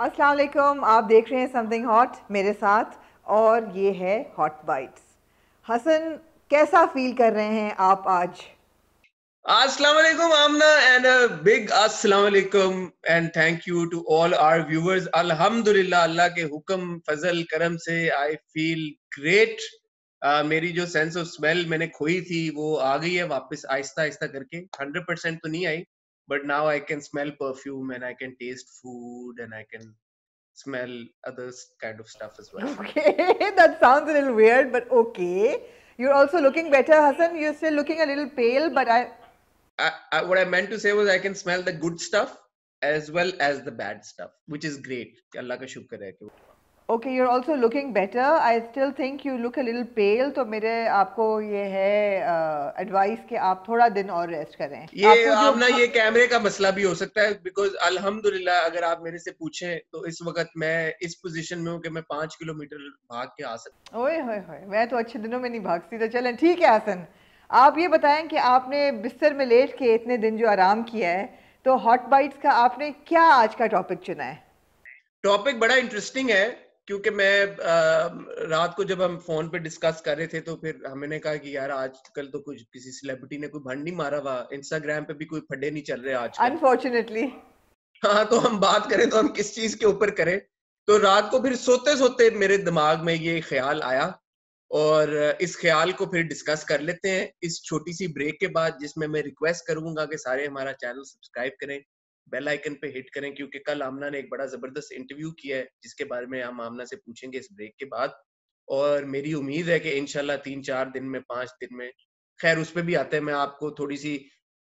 अस्सलाम वालेकुम, आप देख रहे हैं समथिंग हॉट मेरे साथ और ये है हॉट बाइट्स। हसन, कैसा फील कर रहे हैं आप आज? Assalamu alaikum, Amna, and a big assalamu alaikum, and thank you to all our viewers. Alhamdulillah, Allah के हुक्म फजल करम से I feel great. मेरी जो सेंस ऑफ स्मेल मैंने खोई थी वो आ गई है वापस आहिस्ता आहिस्ता करके 100% तो नहीं आई, but now I can smell perfume and I can taste food and I can smell other kind of stuff as well. Okay, that sounds a little weird, but okay. You're also looking better, Hassan. You're still looking a little pale, but What I meant to say was I can smell the good stuff as well as the bad stuff, which is great. Allah का शुक्र है कि okay, you're also looking better. I still think you look a little pale, तो मेरे आपको ये है advice कि आप थोड़ा दिन और रेस्ट करें। ये आपको जो आमना ये कैमरे का मसला भी हो सकता है बिकॉज अल्हम्दुलिल्लाह अगर आप मेरे से पूछें तो इस वक्त मैं इस पोजीशन में हूँ कि मैं 5 किलोमीटर भाग के आ सकता ओए होए होए, मैं तो अच्छे दिनों में नहीं भागती, तो चलें ठीक है हसन। आप ये बताएं कि आपने बिस्तर में लेट के इतने दिन जो आराम किया है, तो हॉट बाइट्स का आपने क्या आज का टॉपिक चुना है? टॉपिक बड़ा इंटरेस्टिंग है क्योंकि मैं रात को जब हम फोन पे डिस्कस कर रहे थे तो फिर हमने कहा कि यार आजकल तो कुछ किसी सेलिब्रिटी ने कोई भंड नहीं मारा हुआ, इंस्टाग्राम पे भी कोई फड्डे नहीं चल रहे आजकल। अनफॉर्चुनेटली। हाँ तो हम बात करें तो हम किस चीज के ऊपर करें। तो रात को फिर सोते सोते मेरे दिमाग में ये ख्याल आया और इस ख्याल को फिर डिस्कस कर लेते हैं इस छोटी सी ब्रेक के बाद, जिसमें मैं रिक्वेस्ट करूंगा कि सारे हमारा चैनल सब्सक्राइब करें, बेल आइकन पे हिट करें, क्योंकि कल आमना ने एक बड़ा जबरदस्त इंटरव्यू किया है जिसके बारे में हम आमना से पूछेंगे इस ब्रेक के बाद। और मेरी उम्मीद है कि इंशाल्लाह 3-4 दिन में 5 दिन में, खैर उस पर भी आते हैं, मैं आपको थोड़ी सी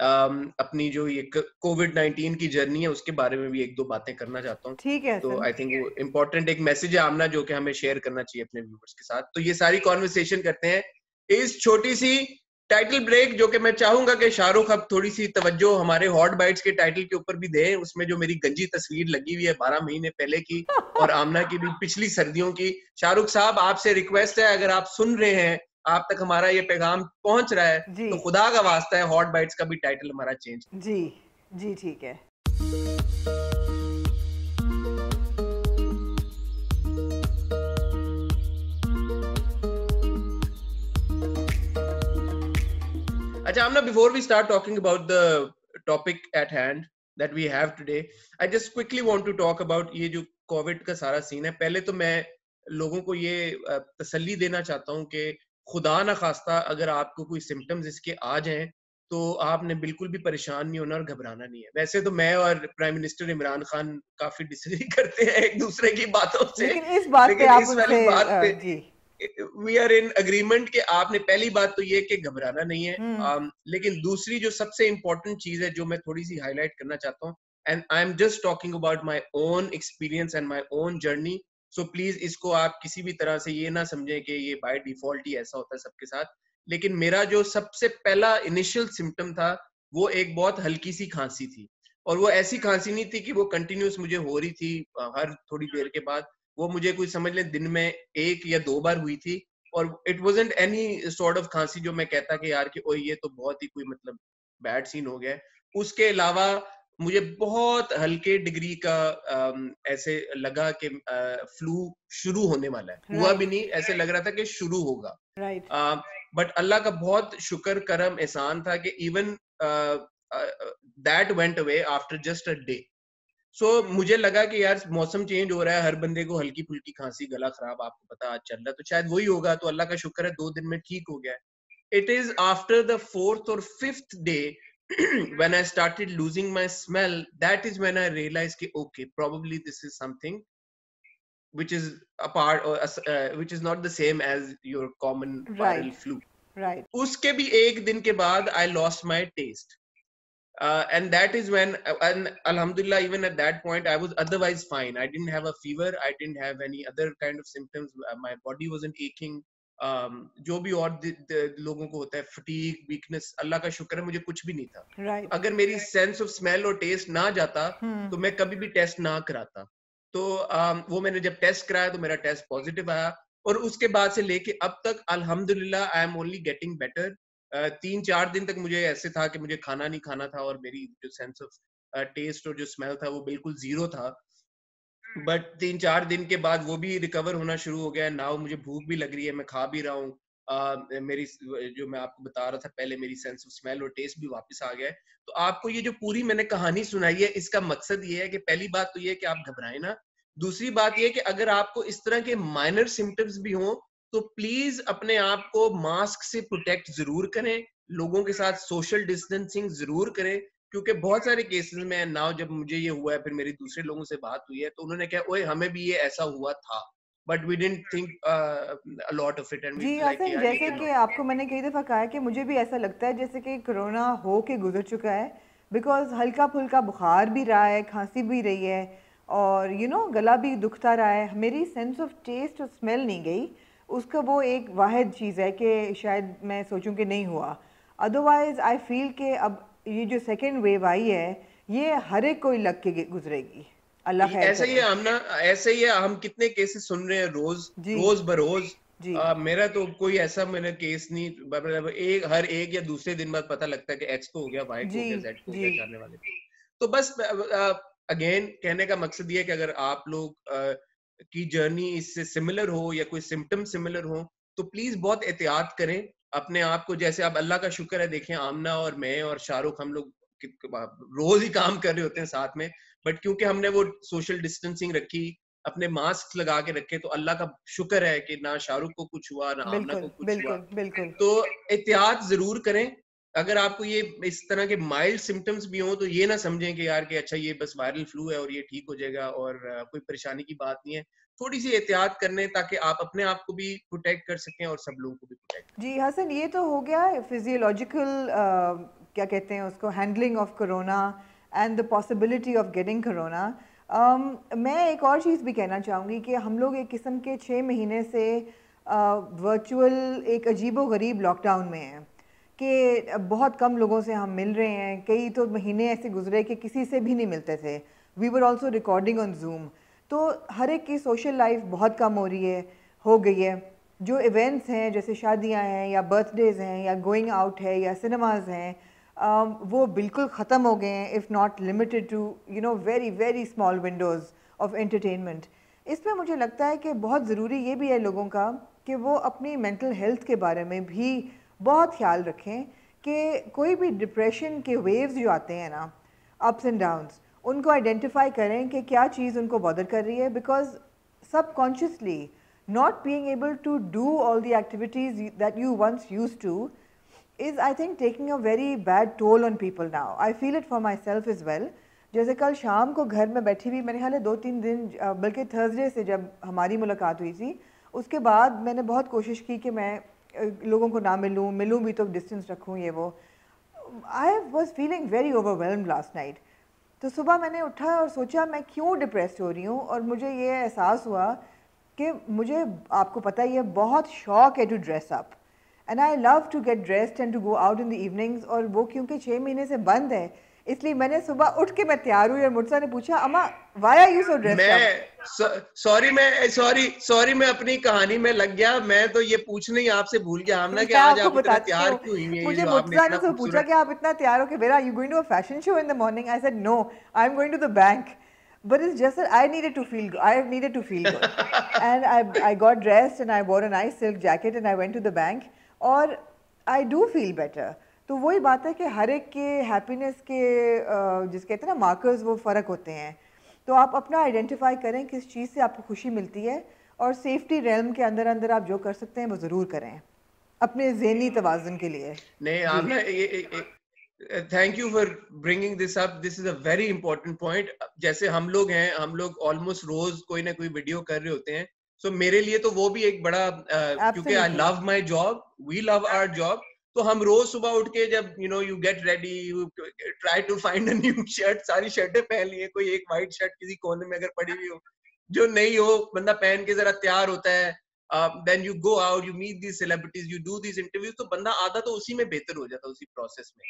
अपनी जो ये कोविड-19 की जर्नी है उसके बारे में भी एक दो बातें करना चाहता हूँ। ठीक है तो हसन। आई थिंक वो इम्पोर्टेंट एक मैसेज है आमना जो कि हमें शेयर करना चाहिए अपने व्यूअर्स के साथ। तो ये सारी कॉन्वर्सेशन करते हैं इस छोटी सी टाइटल ब्रेक, जो कि मैं चाहूंगा कि शाहरुख अब थोड़ी सी तवज्जो हमारे हॉट बाइट्स के टाइटल के ऊपर भी दें। उसमें जो मेरी गंजी तस्वीर लगी हुई है 12 महीने पहले की और आमना की भी पिछली सर्दियों की, शाहरुख साहब आपसे रिक्वेस्ट है अगर आप सुन रहे हैं, आप तक हमारा ये पैगाम पहुंच रहा है, जी तो खुदा का वास्ता है हॉट बाइट्स का भी टाइटल हमारा चेंज। जी जी ठीक है। Acha, Amna, before we start talking about the topic at hand that we have today, I just quickly want to talk about ये जो कोविड का सारा सीन है। पहले तो मैं लोगों को ये तसल्ली देना चाहता हूँ कि खुदा ना खास्ता अगर आपको कोई सिम्टम्स इसके आ जाएं तो आपने बिल्कुल भी परेशान नहीं होना और घबराना नहीं है। वैसे तो मैं और प्राइम मिनिस्टर इमरान खान काफी डिसएग्री करते हैं एक दूसरे की बातों से, लेकिन इस बात पे लेकिन आप इस वाली उनसे बात पे जी। वी आर इन अग्रीमेंट कि आपने पहली बात तो ये कि घबराना नहीं है। लेकिन दूसरी जो सबसे इंपॉर्टेंट चीज है जो मैं थोड़ी सी हाईलाइट करना चाहता हूँ, and I am just talking about my own experience and my own journey, so please इसको आप किसी भी तरह से ये ना समझें कि ये बाय डिफॉल्ट ही ऐसा होता है सबके साथ। लेकिन मेरा जो सबसे पहला इनिशियल सिम्टम था वो एक बहुत हल्की सी खांसी थी, और वो ऐसी खांसी नहीं थी कि वो कंटिन्यूस मुझे हो रही थी हर थोड़ी देर के बाद। वो मुझे कोई समझ लें दिन में 1 या 2 बार हुई थी, और it wasn't any sort of खांसी जो मैं कहता कि यार कि ओ ये तो बहुत ही कोई मतलब बैड सीन हो गया है। उसके अलावा मुझे बहुत हल्के डिग्री का ऐसे लगा कि फ्लू शुरू होने वाला है, हुआ भी राइट नहीं, ऐसे लग रहा था कि शुरू होगा। राइट। बट अल्लाह का बहुत शुक्र करम एहसान था कि even that went away after just a day. So मुझे लगा कि यार मौसम चेंज हो रहा है, हर बंदे को हल्की फुल्की खांसी गला खराब आपको पता आज चल रहा है, तो शायद वही होगा। तो अल्लाह का शुक्र है 2 दिन में ठीक हो गया है। It is after the 4th or 5th day when I started losing my smell, that is when I realized कि okay, probably this is something which is a part or which is not the same as your common viral right flu. Right. उसके भी एक दिन के बाद I lost my taste. And that is when and alhamdulillah, even at that point I was otherwise fine. I didn't have a fever, I didn't have any other kind of symptoms, my body wasn't aching. जो भी और लोगों को होता है fatigue weakness, अल्लाह का शुक्र है मुझे कुछ भी नहीं था। राइट। अगर मेरी सेंस ऑफ स्मेल और टेस्ट ना जाता तो मैं कभी भी टेस्ट ना कराता। तो वो मैंने जब टेस्ट कराया तो मेरा टेस्ट पॉजिटिव आया, और उसके बाद से लेके अब तक अल्हम्दुलिल्लाह I am only getting better. 3-4 दिन तक मुझे ऐसे था कि मुझे खाना नहीं खाना था और मेरी जो सेंस ऑफ टेस्ट और जो स्मेल था वो बिल्कुल जीरो था। बट 3-4 दिन के बाद वो भी रिकवर होना शुरू हो गया। नाउ मुझे भूख भी लग रही है, मैं खा भी रहा हूँ। मेरी जो मैं आपको बता रहा था पहले, मेरी सेंस ऑफ स्मेल और टेस्ट भी वापस आ गया है। तो आपको ये जो पूरी मैंने कहानी सुनाई है, इसका मकसद ये है कि पहली बात तो ये है कि आप घबराएं ना। दूसरी बात ये है कि अगर आपको इस तरह के माइनर सिम्टम्स भी हों, तो प्लीज अपने आप को मास्क से प्रोटेक्ट जरूर करें, लोगों के साथ सोशल डिस्टेंसिंग जरूर करें, क्योंकि बहुत सारे केसेस में नाउ जब मुझे ये हुआ है, फिर मेरी दूसरे लोगों से बात हुई है, तो उन्होंने कहा ओए हमें भी ये ऐसा हुआ था, but we didn't think a lot of it and we जी लाइक हसन, यार ये जैसे क्या कि नॉर्मल है। आपको मैंने कई दफ़ा कहा है कि मुझे भी ऐसा लगता है जैसे कि कोरोना हो के गुजर चुका है, बिकॉज़ हल्का फुल्का बुखार भी रहा है, खांसी भी रही है, और गला भी दुखता रहा है। मेरी सेंस ऑफ टेस्ट और स्मेल नहीं गई। उसका वो एक वाहिद चीज़ है कि शायद मैं सोचूं कि नहीं हुआ। अदरवाइज़ आई फील कि अब ये जो सेकेंड वेव आई है, ये हर एक कोई लग के गुजरेगी। अल्लाह खैर ऐसा ही करे। है हम ना, ऐसे ही है, हम कितने केसेस सुन रहे हैं रोज जी रोज बरोज। जी मेरा तो कोई ऐसा मैंने केस नहीं, मतलब एक हर एक या दूसरे दिन बाद पता लगता है कि एक्स को हो गया, वाई को जी हो गया, जेड को हो जी गया, जानने वाले को। तो बस अगेन कहने का मकसद ये है कि अगर आप लोग की जर्नी इससे सिमिलर हो या कोई सिम्टम सिमिलर हो, तो प्लीज बहुत एहतियात करें अपने आप को। जैसे अब अल्लाह का शुक्र है, देखें आमना और मैं और शाहरुख, हम लोग रोज ही काम कर रहे होते हैं साथ में, बट क्योंकि हमने वो सोशल डिस्टेंसिंग रखी, अपने मास्क लगा के रखे, तो अल्लाह का शुक्र है कि ना शाहरुख को कुछ हुआ, ना आमना बिल्कुल को कुछ हुआ। बिल्कुल बिल्कुल। तो एहतियात जरूर करें। अगर आपको ये इस तरह के माइल्ड सिम्टम्स भी हों, तो ये ना समझें कि यार कि अच्छा ये बस वायरल फ्लू है और ये ठीक हो जाएगा और कोई परेशानी की बात नहीं है। थोड़ी सी एहतियात करने, ताकि आप अपने आप को भी प्रोटेक्ट कर सकें और सब लोगों को भी प्रोटेक्ट कर जी सकें। हसन, ये तो हो गया फिजियोलॉजिकल, क्या कहते हैं उसको, handling of corona and the possibility of getting corona. मैं एक और चीज़ भी कहना चाहूँगी कि हम लोग एक किस्म के 6 महीने से वर्चुअल एक अजीबो गरीब लॉकडाउन में हैं कि बहुत कम लोगों से हम मिल रहे हैं। कई तो महीने ऐसे गुजरे कि किसी से भी नहीं मिलते थे। We were also recording on Zoom. तो हर एक की सोशल लाइफ बहुत कम हो गई है। जो इवेंट्स हैं जैसे शादियां हैं या बर्थडेज हैं या गोइंग आउट है या सिनेमाज हैं, वो बिल्कुल ख़त्म हो गए हैं, if not limited to very very small windows of entertainment. इसमें मुझे लगता है कि बहुत ज़रूरी ये भी है लोगों का कि वो अपनी मेंटल हेल्थ के बारे में भी बहुत ख्याल रखें कि कोई भी डिप्रेशन के वेव्स जो आते हैं ना, अप्स एंड डाउन्स, उनको आइडेंटिफाई करें कि क्या चीज़ उनको बॉदर कर रही है, because subconsciously not being able to do all the activities that you once used to is, I think, taking a very bad toll on people now. I feel it for myself as well. जैसे कल शाम को घर में बैठी हुई, मैंने ख्याल है 2-3 दिन, बल्कि थर्सडे से जब हमारी मुलाकात हुई थी, उसके बाद मैंने बहुत कोशिश की कि मैं लोगों को ना मिलूं भी तो डिस्टेंस रखूं, ये वो। I was feeling very overwhelmed last night. तो सुबह मैंने उठा और सोचा मैं क्यों डिप्रेस्ड हो रही हूँ, और मुझे ये एहसास हुआ कि मुझे, आपको पता ही है, बहुत शौक है to dress up, and I love to get dressed and to go out in the evenings. और वो क्योंकि 6 महीने से बंद है, इसलिए मैंने सुबह उठ के मैं तैयार हुई और मुझसे ने पूछा, अम्मा why are you so dressed up? Sorry मैं अपनी कहानी में लग गया। मैं तो ये पूछना ही आपसे भूल गया हमना कि मैं आज आपको आप इतना बताती तैयार हूँ। क्यों हुई हैं, ये मुझे जो आपने मुर्तज़ा ने इतना से पूछा खूबसूरत। कि आप इतना तैयार हो कि where are you going to a fashion show in the morning? I said no, I am going to the bank, but it's just that I needed to feel good, and I got dressed and I wore a nice silk jacket and I went to the bank, और I do feel better. तो वही बात है कि हर एक के happiness के जिस कहते हैं ना मार्कर्स, वो फ़र्क होते हैं। तो आप अपना आइडेंटिफाई करें किस चीज़ से आपको खुशी मिलती है, और सेफ्टी रेल्म के अंदर अंदर आप जो कर सकते हैं वो ज़रूर करें अपने ज़हनी तवाज़ुन के लिए। नहीं जी आपने ये thank you for bringing this up, this is a very important point. जैसे हम लोग हैं, हम लोग ऑलमोस्ट रोज कोई ना कोई वीडियो कर रहे होते हैं, सो मेरे लिए तो वो भी एक बड़ा क्योंकि I absolutely. Love my job, we love our job. तो हम रोज सुबह उठ के जब you get ready, you try to find a new shirt, सारी शर्टें पहन ली है, कोई एक वाइट शर्ट किसी कोने में अगर पड़ी हुई हो, जो नहीं हो, बंदा पहन के जरा तैयार होता है। Then you go out, you meet these celebrities, you do these interviews, तो बंदा आधा तो उसी में बेहतर हो जाता है, उसी प्रोसेस में।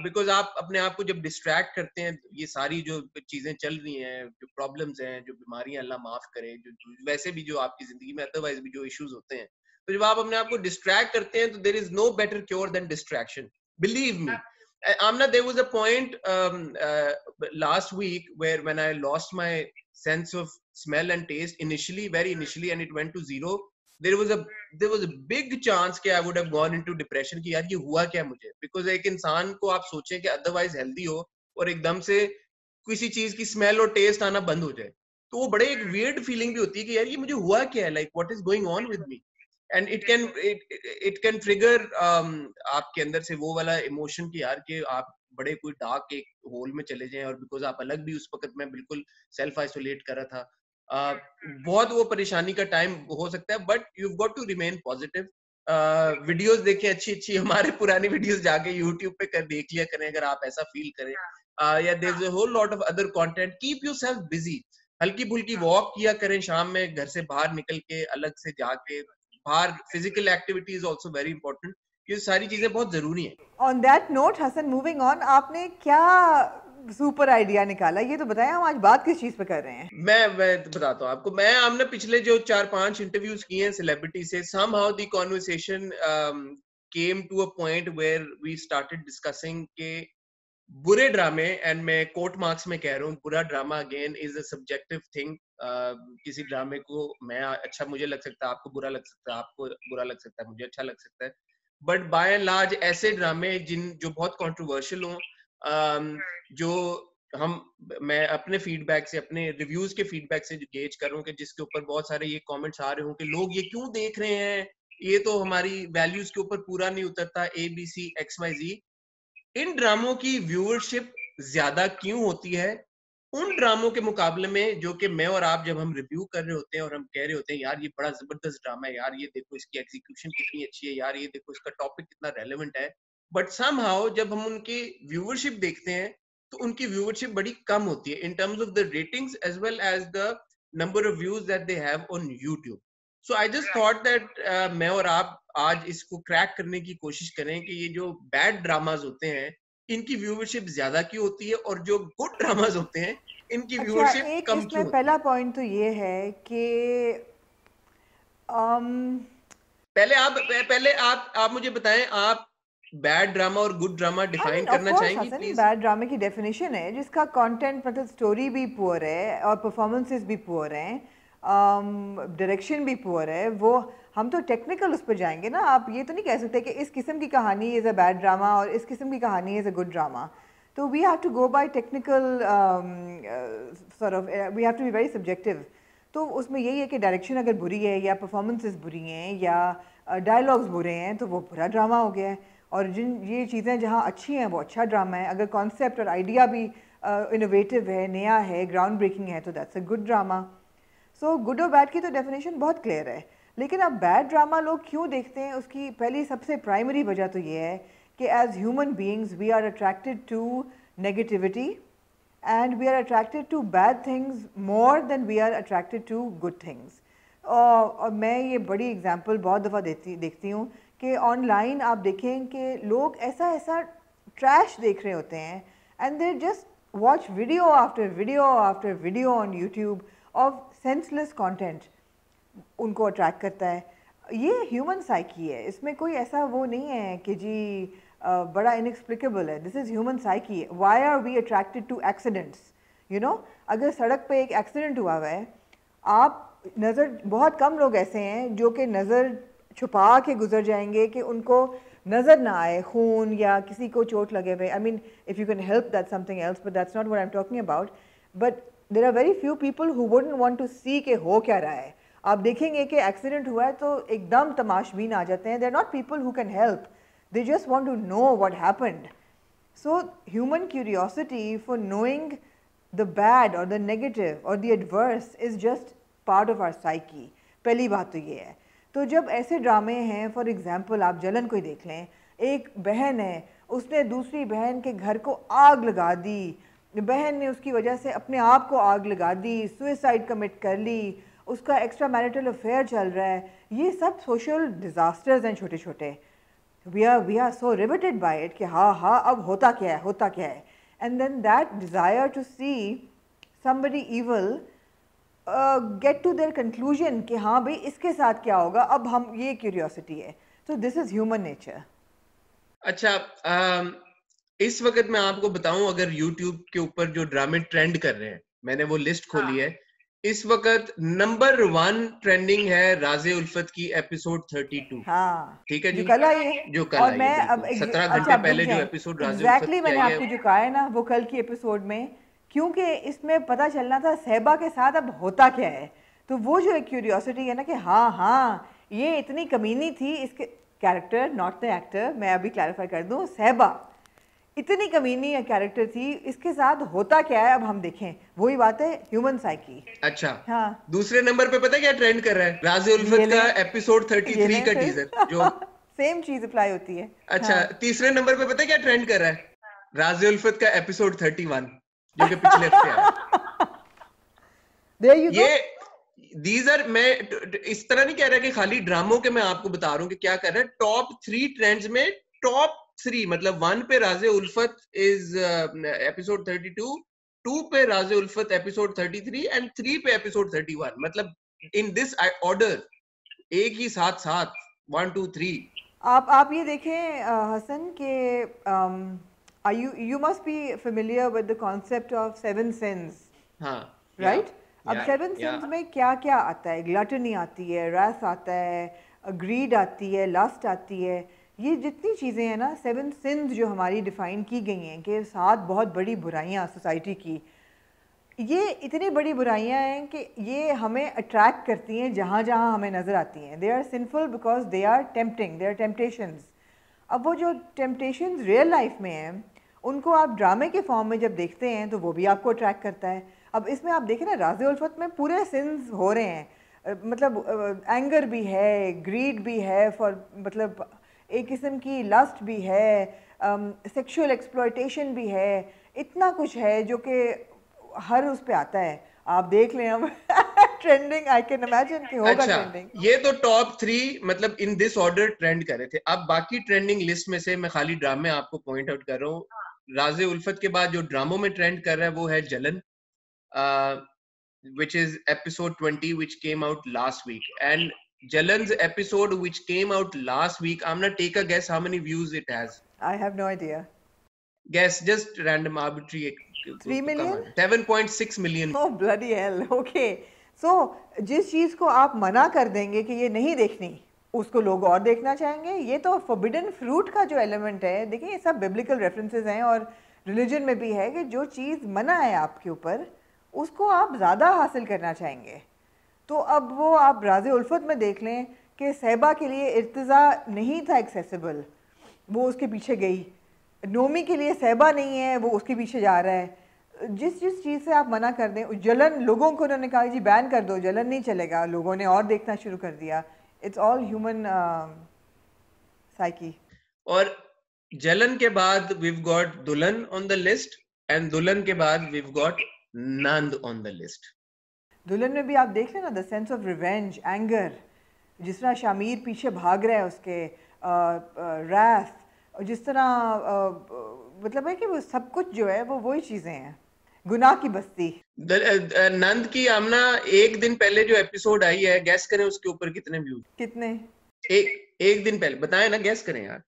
बिकॉज आप अपने आप को जब डिस्ट्रैक्ट करते हैं, ये सारी जो चीजें चल रही हैं, जो प्रॉब्लम्स हैं, जो बीमारियां, अल्लाह माफ करे, जो वैसे भी जो आपकी जिंदगी में अदरवाइज भी जो इश्यूज होते हैं, तो जब आप अपने आप को डिस्ट्रैक्ट करते हैं, तो there is no better cure than distraction, believe me. Amna, there was a point last week where when I lost my sense of smell and taste initially, very initially, and it went to zero. There was a big chance कि I would have gone into depression कि यार ये हुआ क्या मुझे? Because एक इंसान को आप सोचें कि otherwise healthy हो और एकदम से किसी चीज की स्मेल और टेस्ट आना बंद हो जाए, तो वो बड़े एक weird feeling भी होती है कि यार ये मुझे हुआ क्या है? Like what is going on with me? And it can trigger आपके अंदर से वो वाला इमोशन कि यार कि आप बड़े कोई डार्क एक होल में चले जाएं, और बिकॉज आप अलग भी उस वक्त मैं बिल्कुल सेल्फ आइसोलेट कर रहा था, बहुत वो परेशानी का टाइम हो सकता है, but you got to remain positive. Videos देखें अच्छी अच्छी, हमारे पुरानी वीडियोस जाके यूट्यूब पे कर देख लिया करें अगर आप ऐसा फील करें, या there is a whole lot of other content. Keep yourself busy, हल्की फुल्की वॉक किया करें शाम में, घर से बाहर निकल के अलग से जाके बाहर, physical activity is also very important. ये सारी चीजें बहुत जरूरी हैं। On that note Hasan, moving on, आपने क्या सुपर आइडिया निकाला, ये तो बताएं, हम आज बात किस चीज पे कर रहे हैं? मैं बताता हूँ आपको। मैं हमने पिछले जो 4-5 इंटरव्यूज किए हैं सेलिब्रिटी से, somehow the conversation came to a point where we started discussing के बुरे ड्रामे, एंड मैं कोट मार्क्स में कह रहा हूँ, बुरा drama again is a subjective thing. किसी ड्रामे को मैं अच्छा मुझे लग सकता है, आपको बुरा लग सकता है, आपको बुरा लग सकता है, मुझे अच्छा लग सकता है, बट बाय एंड लार्ज ऐसे ड्रामे जो बहुत कंट्रोवर्शियल हों, जो हम मैं अपने फीडबैक से, अपने रिव्यूज के फीडबैक से गेज कर रहा हूँ कि जिसके ऊपर बहुत सारे ये कमेंट्स आ रहे हो कि लोग ये क्यों देख रहे हैं, ये तो हमारी वैल्यूज के ऊपर पूरा नहीं उतरता, ABC XYZ। इन ड्रामों की व्यूअरशिप ज्यादा क्यों होती है उन ड्रामों के मुकाबले में जो कि मैं और आप जब हम रिव्यू कर रहे होते हैं और हम कह रहे होते हैं यार ये बड़ा जबरदस्त ड्रामा है, यार ये देखो इसकी एग्जीक्यूशन कितनी अच्छी है, यार ये देखो इसका टॉपिक कितना रेलेवेंट है, बट समहाउ जब हम उनकी व्यूअरशिप देखते हैं तो उनकी व्यूअरशिप बड़ी कम होती है in terms of the ratings as well as the number of views that they have on YouTube. So I just thought that मैं और आप आज इसको क्रैक करने की कोशिश करें कि ये जो बैड ड्रामाज होते हैं इनकी व्यूअरशिप ज्यादा क्यों होती है, और जो गुड ड्रामाज होते हैं इनकी अच्छा, व्यूअरशिप एक कम क्यों इसमें होती पहला है। पॉइंट तो ये है कि um, पहले आप मुझे बताएं, आप बैड ड्रामा और good drama I define mean of करना कोर्स चाहेंगी हसन, प्लीज? बैड ड्रामे की डेफिनेशन है जिसका कंटेंट मतलब स्टोरी भी पुअर है और परफॉर्मेंसेस भी पुअर हैं, डायरेक्शन भी पुअर है, वो हम तो टेक्निकल उस पर जाएंगे ना। आप ये तो नहीं कह सकते कि इस किस्म की कहानी इज़ अ बैड ड्रामा और इस किस्म की कहानी is a good drama. So we have to go by technical sort of, we have to be very subjective. तो उसमें यही है कि डायरेक्शन अगर बुरी है या परफॉर्मेंसेस बुरी हैं या डायलॉग्स बुरे हैं तो वो बुरा ड्रामा हो गया है, और जिन ये चीज़ें जहाँ अच्छी हैं वो अच्छा ड्रामा है। अगर कॉन्सेप्ट और आइडिया भी इनोवेटिव है, नया है, ग्राउंड ब्रेकिंग है, तो that's a good drama. So good और बैड की तो डेफिनेशन बहुत क्लियर है। लेकिन अब बैड ड्रामा लोग क्यों देखते हैं, उसकी पहली सबसे प्राइमरी वजह तो ये है कि as human beings we are attracted to negativity and we are attracted to bad things more than we are attracted to good things. और मैं ये बड़ी एग्जांपल बहुत दफ़ा देखती हूँ कि ऑनलाइन आप देखें कि लोग ऐसा ऐसा ट्रैश देख रहे होते हैं and they just watch video after video on YouTube of senseless content, उनको अट्रैक्ट करता है। ये ह्यूमन साइकी है, इसमें कोई ऐसा वो नहीं है कि जी बड़ा इनएक्सप्लिकेबल है। This is human psyche. Why are we attracted to accidents? You know, अगर सड़क पे एक एक्सीडेंट हुआ हुआ है, आप नज़र, बहुत कम लोग ऐसे हैं जो कि नज़र छुपा के गुजर जाएंगे कि उनको नज़र ना आए खून या किसी को चोट लगे हुए। I mean if you can help that something else, but that's not what I am talking about. But there are very few people who wouldn't want to see के हो क्या रहा है। आप देखेंगे कि एक्सीडेंट हुआ है तो एकदम तमाशबीन आ जाते हैं। They are not people who can help, they just want to know what happened. So human curiosity for knowing the bad or the negative or the adverse is just part of our psyche. पहली बात तो ये है। तो जब ऐसे ड्रामे हैं, फॉर एग्जांपल आप जलन को ही देख लें, एक बहन है, उसने दूसरी बहन के घर को आग लगा दी, बहन ने उसकी वजह से अपने आप को आग लगा दी, सुइसाइड कमिट कर ली, उसका एक्स्ट्रा मैरिटल अफेयर चल रहा है। ये सब सोशल डिज़ास्टर्स हैं छोटे छोटे। we are so riveted by it कि हाँ अब होता क्या है, and then that desire to see somebody evil get to their conclusion कि हाँ भाई इसके साथ क्या होगा, अब हम, ये curiosity है। So this is human nature. अच्छा, इस वक्त मैं आपको बताऊं, अगर YouTube के ऊपर जो ड्रामे ट्रेंड कर रहे हैं, मैंने वो लिस्ट खोली है, इस वक्त नंबर 1 ट्रेंडिंग है राजे उल्फत की एपिसोड 32। हाँ, ठीक है जो जी, कल आई है। जो कल और आई है, मैं अब बिल्कुल 17 अच्छा घंटे आप रुक पहले जो जाएं, एपिसोड राजे उल्फत एग्जैक्टली की मैंने आई आपको है। जो कहा है ना वो कल की एपिसोड में, क्योंकि इसमें पता चलना था सहबा के साथ अब होता क्या है। तो वो जो एक क्यूरियोसिटी है ना कि हाँ हाँ ये इतनी कमीनी थी, इसके कैरेक्टर नॉट द एक्टर, मैं अभी क्लैरिफाई कर दूं, सहबा इतनी कमीनी कैरेक्टर थी, इसके साथ होता क्या है अब हम देखें। वही बात है, ह्यूमन साइकी। अच्छा, हाँ, दूसरे नंबर पे पता है क्या ट्रेंड कर रहा है? राजे ये उल्फत का लें, एपिसोड ये 33 लें का फिर टीजर जो, सेम चीज अप्लाई होती है। अच्छा, हाँ तीसरे नंबर पे पता है क्या ट्रेंड कर रहा है? राजे उल्फत का एपिसोड 31 जो कि पिछले हफ्ते आया। There you go. ये दीज आर, मैं इस तरह नहीं कह रहा कि खाली ड्रामों के मैं आपको बता रहा हूँ कि क्या कर रहा है। टॉप 3 ट्रेंड्स में टॉप 3 मतलब 1 पे राजे उल्फत इज एपिसोड 32, 2 पे राजे उल्फत एपिसोड 33 एंड 3 पे एपिसोड 31, मतलब इन दिस ऑर्डर, एक ही साथ साथ 1 2 3। आप ये देखें हसन के you must be familiar with the concept of seven since, हाँ, या राइट? अब या सेवन या सिंस में क्या क्या आता है? ग्लटनी आती है, रैस आता है, ग्रीड आती है, लस्ट आती है। ये जितनी चीज़ें हैं ना, सेवन सिंस जो हमारी डिफ़ाइन की गई हैं कि 7 बहुत बड़ी बुराइयां सोसाइटी की, ये इतनी बड़ी बुराइयां हैं कि ये हमें अट्रैक्ट करती हैं जहाँ जहाँ हमें नज़र आती हैं। They are sinful because they are tempting, they are temptations. अब वो जो टेम्पटेशंस रियल लाइफ में हैं, उनको आप ड्रामे के फॉर्म में जब देखते हैं तो वो भी आपको अट्रैक्ट करता है। अब इसमें आप देखें ना, राज़े उल्फत में पूरे सिंस हो रहे हैं, मतलब एंगर भी है, ग्रीड भी है, फॉर मतलब एक किस्म की लस्ट भी है, सेक्सुअल एक्सप्लॉयटेशन भी है, इतना कुछ है जो कि हर उस पे आता है। आप देख लें अब ट्रेंडिंग, आई कैन इमेजिन कि होगा अच्छा, ट्रेंडिंग। ये तो टॉप 3 मतलब इन दिस ऑर्डर ट्रेंड कर रहे थे। अब बाकी ट्रेंडिंग लिस्ट में से मैं खाली ड्रामे आपको पॉइंट आउट कर रहा हूँ। राजे उल्फत के बाद जो ड्रामों में ट्रेंड कर रहा है वो है जलन, which is episode 20 which came out last week. And Jalan's episode which came out last week, I'm gonna take a guess how many views it has. I have no idea. Guess, just random arbitrary, 3 तुक्का million? मार, 7.6 million. ओह bloody hell, okay. सो जिस चीज़ को आप मना कर देंगे कि ये नहीं देखनी, उसको लोग और देखना चाहेंगे। ये तो फॉरबिडन फ्रूट का जो एलिमेंट है, देखिए ये सब बिब्लिकल रेफरेंसेस हैं और रिलीजन में भी है कि जो चीज़ मना है आपके ऊपर, उसको आप ज़्यादा हासिल करना चाहेंगे। तो अब वो आप राज़े उल्फत में देख लें कि सहबा के लिए इर्तिज़ा नहीं था एक्सेसिबल, वो उसके पीछे गई। नोमी के लिए सहबा नहीं है, वो उसके पीछे जा रहा है। जिस जिस चीज़ से आप मना कर दें, जलन लोगों को उन्होंने कहा जी बैन कर दो, जलन नहीं चलेगा, लोगों ने और देखना शुरू कर दिया। It's all human psyche. और जलन के बाद we've got दुल्हन on the list, and दुल्हन के बाद we've got Nand on the list. दुल्हन में भी आप देख लें ना, the sense of revenge, anger, जिस तरह शामिर पीछे भाग रहा है उसके, रैथ, और जिस तरह मतलब है कि वो सब कुछ जो है वो वही चीज़ें हैं, गुनाह की बस्ती। नंद की आमना एक दिन पहले जो एपिसोड आई है, गैस करें उसके ऊपर कितने व्यूज? कितने? एक दिन पहले बताएं ना, गैस करें यार।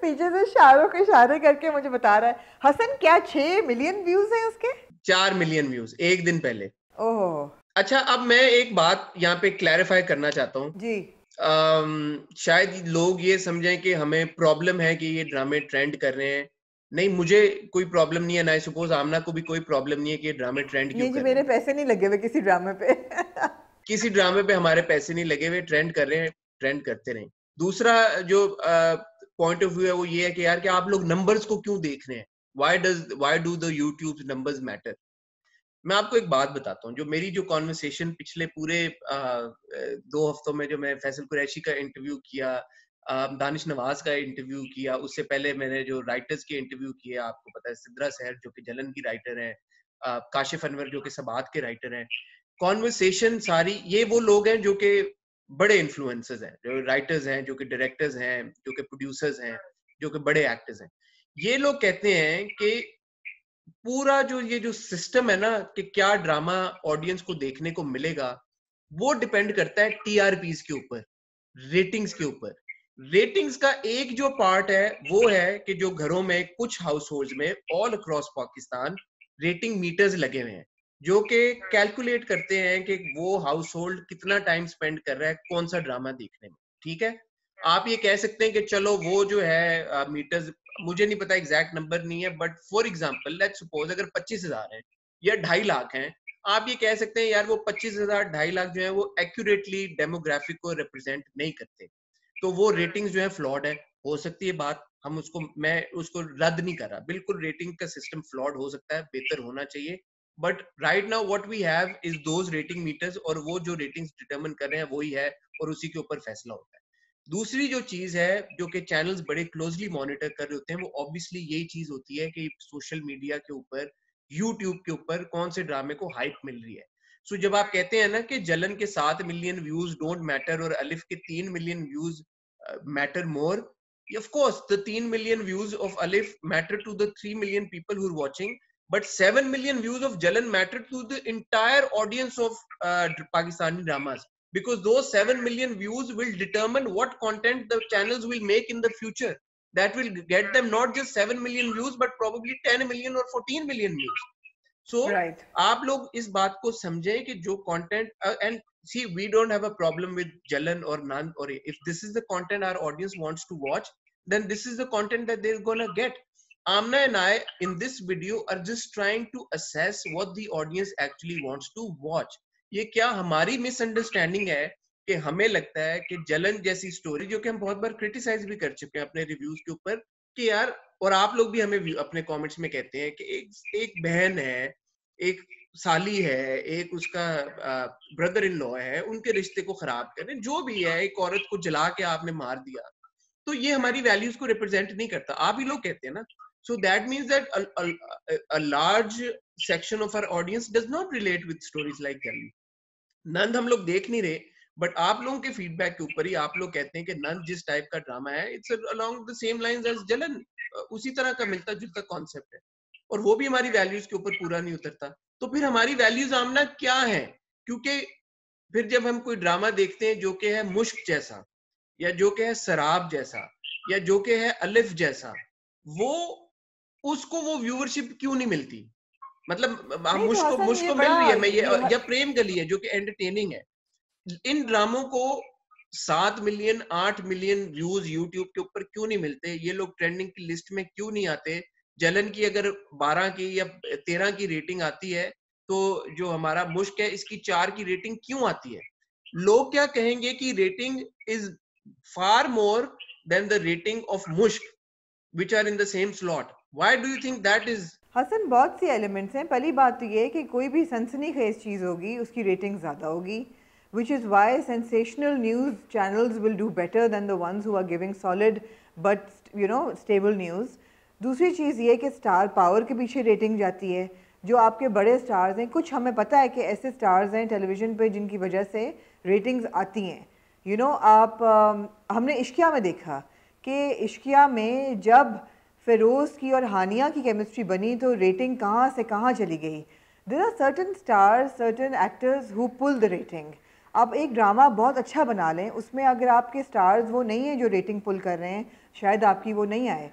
पीछे से इशारों के इशारे करके मुझे बता रहा है हसन, क्या 6 मिलियन व्यूज हैं उसके? 4 मिलियन व्यूज एक दिन पहले। ओह अच्छा, अब मैं एक बात यहाँ पे क्लैरिफाई करना चाहता हूँ। जी। शायद लोग ये समझें कि हमें प्रॉब्लम है कि ये ड्रामे ट्रेंड कर रहे हैं। नहीं, मुझे कोई प्रॉब्लम नहीं है, ना सपोज आमना को भी कोई प्रॉब्लम नहीं है कि ये ड्रामे ट्रेंड क्यों नहीं जी, कर रहे मेरे हैं। पैसे नहीं लगे हुए किसी ड्रामे पे किसी ड्रामे पे हमारे पैसे नहीं लगे हुए, ट्रेंड कर रहे हैं, ट्रेंड करते रहें। दूसरा जो पॉइंट ऑफ व्यू है वो ये है कि यार कि आप लोग नंबर्स को क्यों देख रहे हैं? Why do the YouTube numbers matter? मैं आपको एक बात बताता हूँ, जो मेरी जो कॉन्वर्सेशन पिछले पूरे 2 हफ्तों में, जो मैं फैसल कुरैशी का इंटरव्यू किया, दानिश नवाज का इंटरव्यू किया, उससे पहले मैंने जो राइटर्स के इंटरव्यू किए, आपको पता है सिद्रा सहर जो कि जलन की राइटर हैं, काशिफ अनवर जो कि सबात के राइटर हैं। कॉन्वर्सेशन सारी ये वो लोग हैं जो कि बड़े इन्फ्लुएंसर्स हैं, जो राइटर्स हैं, जो कि डायरेक्टर्स हैं, जो कि प्रोड्यूसर्स हैं, जो कि बड़े एक्टर्स हैं। ये लोग कहते हैं कि पूरा जो ये जो सिस्टम है ना कि क्या ड्रामा ऑडियंस को देखने को मिलेगा, वो डिपेंड करता है टीआरपीस के ऊपर, रेटिंग्स के ऊपर। रेटिंग्स का एक जो पार्ट है वो है कि जो घरों में कुछ हाउस होल्ड में all across Pakistan rating meters लगे हुए हैं जो कि कैलकुलेट करते हैं कि वो हाउस होल्ड कितना टाइम स्पेंड कर रहा है कौन सा ड्रामा देखने में। ठीक है, आप ये कह सकते हैं कि चलो वो जो है मीटर्स, मुझे नहीं पता एग्जैक्ट नंबर नहीं है, but for example let's suppose अगर 25,000 है या 2.5 लाख है, आप ये कह सकते हैं यार वो 25,000 2.5 लाख जो है वो एक्यूरेटली डेमोग्राफिक को रिप्रेजेंट नहीं करते, तो वो रेटिंग्स जो है फ्लॉड है। हो सकती है बात, हम उसको, मैं उसको रद्द नहीं कर रहा, बिल्कुल रेटिंग का सिस्टम फ्लॉड हो सकता है, बेहतर होना चाहिए, but right now what we have is those rating meters, और वो जो रेटिंग्स डिटरमिन कर रहे हैं वही है और उसी के ऊपर फैसला होता है। दूसरी जो चीज है जो कि चैनल्स बड़े क्लोजली मॉनिटर कर रहे होते हैं वो ऑब्वियसली यही चीज होती है कि सोशल मीडिया के ऊपर, यूट्यूब के ऊपर कौन से ड्रामे को हाइप मिल रही है। सो जब आप कहते हैं ना कि जलन के 7 मिलियन व्यूज डोंट मैटर और अलिफ के 3 million views matter more. Of course, the 3 million views of Alif matter to the 3 million people who are watching, but 7 million views of Jalan matter to the entire audience of Pakistani dramas, because those 7 million views will determine what content the channels will make in the future. That will get them not just 7 million views, but probably 10 million or 14 million views. So Right. आप लोग इस बात को समझें कि जो content, and see, we don't have a problem with Jalan or Nand, or if this is the content our audience wants to watch, then this is the content that they're gonna get. Amna and I in this video are just trying to assess what the audience actually wants to watch. ये क्या हमारी misunderstanding है कि हमें लगता है कि जलन जैसी स्टोरी, जो कि हम बहुत बार क्रिटिसाइज भी कर चुके हैं अपने रिव्यूज के ऊपर, कि यार, और आप लोग भी हमें अपने कमेंट्स में कहते हैं कि एक बहन है, एक साली है, एक उसका ब्रदर इन लॉ है, उनके रिश्ते को खराब करें, जो भी है, एक औरत को जला के आपने मार दिया, तो ये हमारी वैल्यूज को रिप्रेजेंट नहीं करता, आप ही लोग कहते हैं ना। So that means that a large section of our audience does not relate with stories like Jalan. नंद हम लोग देख नहीं रहे, बट आप लोगों के फीडबैक के ऊपर ही आप लोग कहते हैं कि नंद जिस टाइप का ड्रामा है, it's along the same lines as Jalan, उसी तरह का मिलता जुलता कॉन्सेप्ट है, और वो भी हमारी वैल्यूज के ऊपर पूरा नहीं उतरता। तो फिर हमारी वैल्यूज आमना क्या है? क्योंकि फिर जब हम कोई ड्रामा देखते हैं जो कि है मुश्क जैसा, या जो कि है शराब जैसा, या जो कि है अलिफ जैसा, वो उसको वो व्यूअरशिप क्यों नहीं मिलती? मतलब नहीं तो हसन ये मुझको मिल बड़ा रही है, मैं ये, ये या प्रेम गली है जो कि एंटरटेनिंग है, इन ड्रामों को 7 मिलियन 8 मिलियन व्यूज यूट्यूब के ऊपर क्यों नहीं मिलते? ये लोग ट्रेंडिंग की लिस्ट में क्यों नहीं आते? जलन की अगर 12 की या 13 की रेटिंग आती है, तो जो हमारा मुश्क है इसकी 4 की रेटिंग क्यों आती है? लोग क्या कहेंगे कि rating is far more than the rating of मुश्क which are in the same slot. Why do you think that is? Hasan बहुत सी एलिमेंट्स हैं। पहली बात तो ये है कि कोई भी सनसनीखेज चीज़ होगी उसकी रेटिंग ज़्यादा होगी, which is why sensational news channels will do better than the ones who are giving solid but stable news. दूसरी चीज़ ये कि स्टार पावर के पीछे रेटिंग जाती है। जो आपके बड़े स्टार्स हैं, कुछ हमें पता है कि ऐसे स्टार्स हैं टेलीविज़न पे जिनकी वजह से रेटिंग्स आती हैं। आप हमने इश्किया में देखा कि इश्किया में जब फ़िरोज़ की और हानिया की केमिस्ट्री बनी तो रेटिंग कहाँ से कहाँ चली गई। There are certain stars, certain actors who pull the rating. आप एक ड्रामा बहुत अच्छा बना लें, उसमें अगर आपके स्टार्स वो नहीं हैं जो रेटिंग पुल कर रहे हैं, शायद आपकी वो नहीं आए।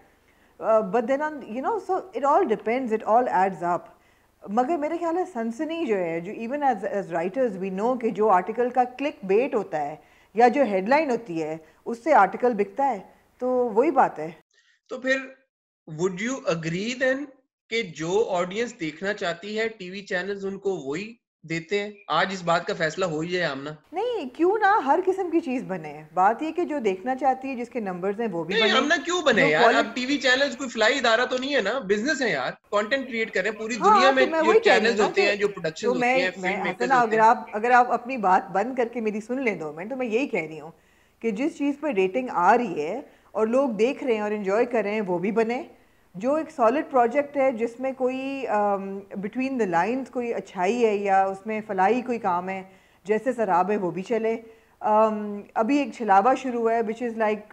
But then so it all depends, it all adds up. मगर मेरे ख्याल है सनसनी जो है, जो even as writers we know कि जो आर्टिकल का क्लिक बेट होता है या जो हेडलाइन होती है उससे आर्टिकल बिकता है, तो वही बात है। तो फिर वुड यू अग्री देन कि जो ऑडियंस देखना चाहती है टीवी चैनल्स उनको वही देते हैं? आज इस बात का फैसला हो ही जाए आमना। नहीं, क्यों ना हर किस्म की चीज़ बने। बात ये कि जो देखना चाहती है, जिसके नंबर्स हैं वो भी नहीं, बने। आमना क्यों बने जो यार? अब टीवी चैनल्स कोई फ्लाई इदारा तो नहीं है ना, बिजनेस है यार, कंटेंट क्रिएट कर रहे हैं पूरी दुनिया हाँ, में। तो मैं जो वही कह रही हूँ चैनल्स ना होते कि हैं, जो तो प्रोडक्शंस होती हैं, मैं फिल्म हसन, मेकर्स होते हैं। अगर आप अपनी बात बंद करके मेरी सुन लें 2 मिनट, तो मैं यही कह रही हूँ कि जिस चीज़ पर रेटिंग आ रही है और लोग देख रहे हैं और इन्जॉय कर रहे हैं वो भी बने। जो एक सॉलिड प्रोजेक्ट है जिसमें कोई बिटवीन द लाइंस कोई अच्छाई है या उसमें फलाही कोई काम है, जैसे शराब है, वो भी चले। अभी एक छलावा शुरू हुआ है विच इज़ लाइक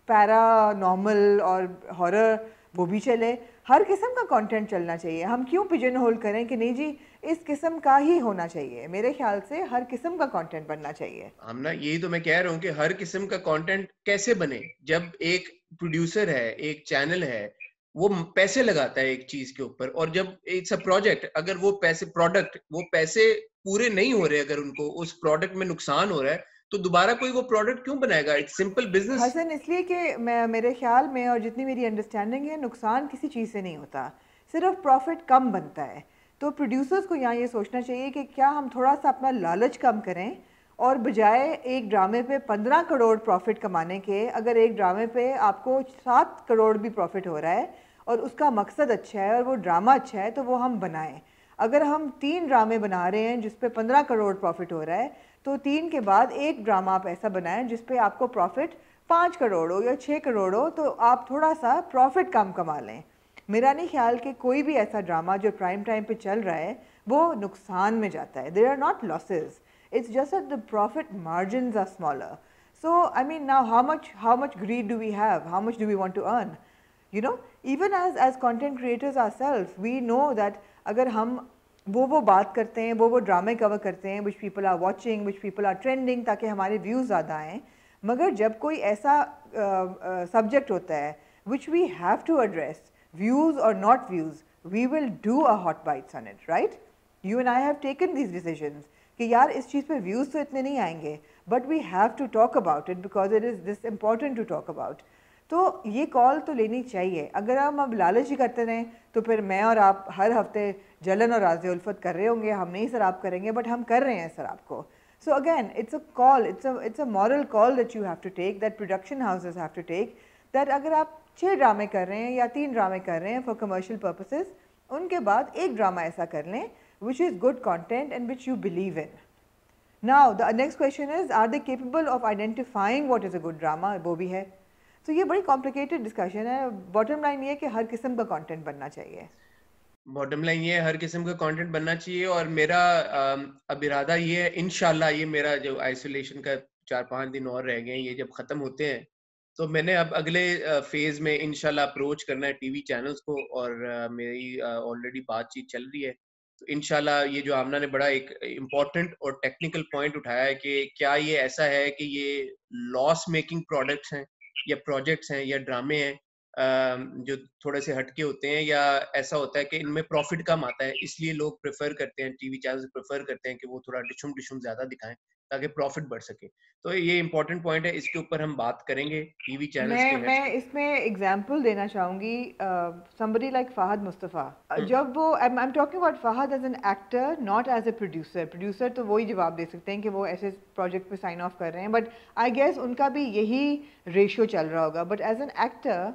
पैरानॉर्मल और हॉरर, वो भी चले। हर किस्म का कंटेंट चलना चाहिए। हम क्यों पिजन होल करें कि नहीं जी इस किस्म का ही होना चाहिए? मेरे ख्याल से हर किस्म का कंटेंट बनना चाहिए। हम ना यही तो मैं कह रहा हूँ कि हर किस्म का कंटेंट कैसे बने, जब एक प्रोड्यूसर है, एक चैनल है, वो पैसे लगाता है एक चीज के ऊपर, और जब इट्स अ प्रोजेक्ट, अगर वो पैसे पूरे नहीं हो रहे, अगर उनको उस प्रोडक्ट में नुकसान हो रहा है, तो दोबारा कोई वो प्रोडक्ट क्यों बनाएगा? It's simple business. हसन, इसलिए कि मैं मेरे ख्याल में और जितनी मेरी अंडरस्टैंडिंग है, नुकसान किसी चीज़ से नहीं होता, सिर्फ प्रॉफिट कम बनता है। तो प्रोड्यूसर्स को यहाँ ये सोचना चाहिए कि क्या हम थोड़ा सा अपना लालच कम करें, और बजाय एक ड्रामे पे 15 करोड़ प्रॉफिट कमाने के, अगर एक ड्रामे पे आपको 7 करोड़ भी प्रॉफिट हो रहा है और उसका मकसद अच्छा है और वो ड्रामा अच्छा है, तो वो हम बनाएं। अगर हम 3 ड्रामे बना रहे हैं जिस पे 15 करोड़ प्रॉफिट हो रहा है, तो 3 के बाद एक ड्रामा आप ऐसा बनाएं जिस पे आपको प्रॉफिट 5 करोड़ हो या 6 करोड़ हो, तो आप थोड़ा सा प्रॉफिट कम कमा लें। मेरा नहीं ख्याल कि कोई भी ऐसा ड्रामा जो प्राइम टाइम पे चल रहा है वो नुकसान में जाता है। There are not losses, it's just that the profit margins are smaller. So I mean, now how much greed do we have? How much do we want to earn? You know, even as content creators ourselves, we know that अगर हम वो बात करते हैं, वो ड्रामे cover करते हैं which people are watching, which people are trending, ताकि हमारे व्यूज़ ज़्यादा आएँ, मगर जब कोई ऐसा सब्जेक्ट होता है which we have to address, views or not views, we will do a hot bites on it, right? You and I have taken these decisions कि यार इस चीज़ पे व्यूज़ तो इतने नहीं आएंगे, but we have to talk about it because it is this important to talk about. तो ये कॉल तो लेनी चाहिए। अगर हम अब लालच ही करते रहें तो फिर मैं और आप हर हफ्ते जलन और राज़ उल्फत कर रहे होंगे। हम नहीं सर आप करेंगे, बट हम कर रहे हैं सर आपको। So again it's a call, it's a moral call that you have to take, that production houses have to take, that अगर आप 6 ड्रामे कर रहे हैं या 3 ड्रामे कर रहे हैं फॉर कमर्शियल पर्पसेस, उनके बाद एक ड्रामा ऐसा कर लें which is good content and which you believe in. Now the next question is, are they capable of identifying what is a good drama? वो भी है। तो ये बड़ी complicated discussion है। Bottom line ये है कि हर किस्म का content बनना चाहिए। बॉटम लाइन ये है, हर किस्म का कंटेंट बनना चाहिए। और मेरा अब इरादा ये है, इंशाल्लाह, ये मेरा जो आइसोलेशन का 4-5 दिन और रह गए हैं, ये जब खत्म होते हैं, तो मैंने अब अगले फेज में इंशाल्लाह अप्रोच करना है टीवी चैनल्स को, और मेरी ऑलरेडी बातचीत चल रही है। तो इंशाल्लाह ये जो आमना ने बड़ा एक इम्पोर्टेंट और टेक्निकल पॉइंट उठाया है कि क्या ये ऐसा है कि ये लॉस मेकिंग प्रोडक्ट्स हैं या प्रोजेक्ट्स हैं या ड्रामे हैं जो थोड़े से हटके होते हैं, या ऐसा होता है कि इनमें प्रॉफिट कम आता है, इसलिए लोग प्रेफर करते हैं, टीवी चैनल प्रेफर करते हैं कि वो थोड़ा डिशुम डिशुम ज्यादा दिखाएं ताकि प्रॉफिट बढ़ सके। तो ये इंपॉर्टेंट पॉइंट है, इसके ऊपर हम बात करेंगे टीवी चैनल्स के हेड्स। मैं इसमें एग्जांपल देना चाहूँगी, somebody like फ़ाहद मुस्तफ़ा। जब वो I'm talking about Fahadh as an actor, not as a producer. Producer तो वही जवाब दे सकते हैं कि वो ऐसे प्रोजेक्ट पे साइन ऑफ कर रहे हैं, बट आई गेस उनका भी यही रेशियो चल रहा होगा। बट एज एन एक्टर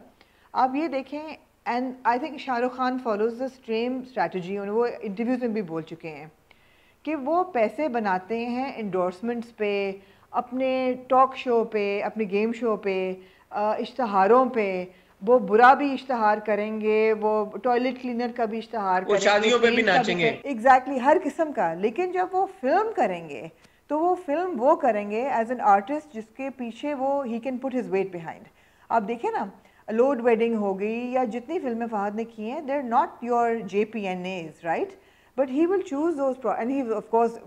आप ये देखें, and I think Shahrukh Khan follows the same strategy, वो इंटरव्यूज़ में भी बोल चुके हैं कि वो पैसे बनाते हैं इंडोर्समेंट्स पे, अपने टॉक शो पे, अपने गेम शो पे, इश्तहारों पे। वो बुरा भी इश्तहार करेंगे, वो टॉयलेट क्लीनर का भी इश्तहार वो करेंगे, शादियों पे भी नाचेंगे। एग्जैक्टली हर किस्म का। लेकिन जब वो फिल्म करेंगे तो वो फिल्म वो करेंगे एज एन आर्टिस्ट जिसके पीछे वो he can put his weight behind. आप देखें ना, लोड वेडिंग हो गई या जितनी फिल्में फ़ाहद ने की हैं, they are not your JPNAs, right? But he will choose those and he of course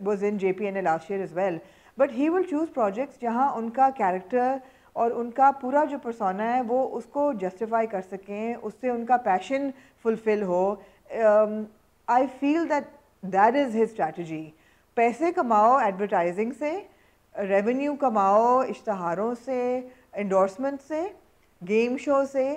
was in JPNA last year as well, but he will choose projects जहाँ उनका कैरेक्टर और उनका पूरा जो persona है वो उसको justify कर सकें, उससे उनका passion fulfill हो। I feel that is his strategy. पैसे कमाओ advertising से, revenue कमाओ इश्तहारों से, endorsement से, गेम शो से,